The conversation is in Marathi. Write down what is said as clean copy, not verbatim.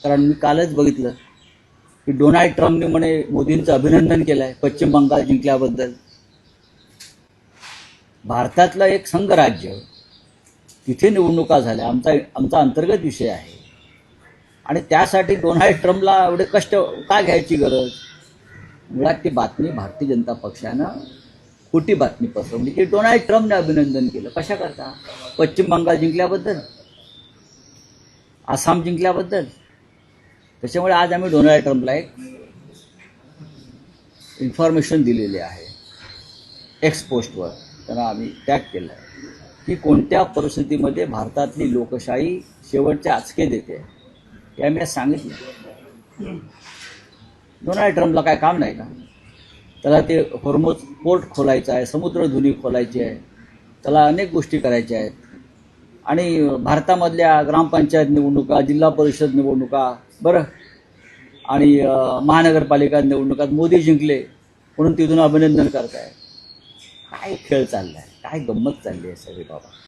कारण मी कालच बघितलं की डोनाल्ड ट्रम्पने म्हणे मोदींचं अभिनंदन केलं आहे पश्चिम बंगाल जिंकल्याबद्दल. भारतातलं एक संघराज्य, तिथे निवडणुका झाल्या, आमचा अंतर्गत विषय आहे आणि त्यासाठी डोनाल्ड ट्रम्पला एवढे कष्ट का घ्यायची गरज. मुळात ती बातमी भारतीय जनता पक्षानं खोटी बातमी पसरवली की डोनाल्ड ट्रम्पने अभिनंदन केलं. कशा करता? पश्चिम बंगाल जिंकल्याबद्दल, आसाम जिंकल्याबद्दल. त्याच्यामुळे आज आम्ही डोनाल्ड ट्रम्पला एक इन्फॉर्मेशन दिलेली आहे एक्स पोस्टवर, त्यांना आम्ही टॅग केलं आहे की कोणत्या परिस्थितीमध्ये भारतातली लोकशाही शेवटचे आचके देते हे आम्ही सांगितलं. डोनाल्ड ट्रम्पला काय काम नाही का? त्याला ते हॉर्मुझ पोर्ट खोलायचं आहे, समुद्रधुनी खोलायची आहे, त्याला अनेक गोष्टी करायच्या आहेत. आणि भारतामधल्या ग्रामपंचायत निवडणुका, जिल्हा परिषद निवडणुका, बरं, आणि महानगरपालिका निवडणुकात मोदी जिंकले म्हणून तिथून अभिनंदन करताय. काय खेळ चाललाय, काय गंमत चालली आहे सगळी बाबा.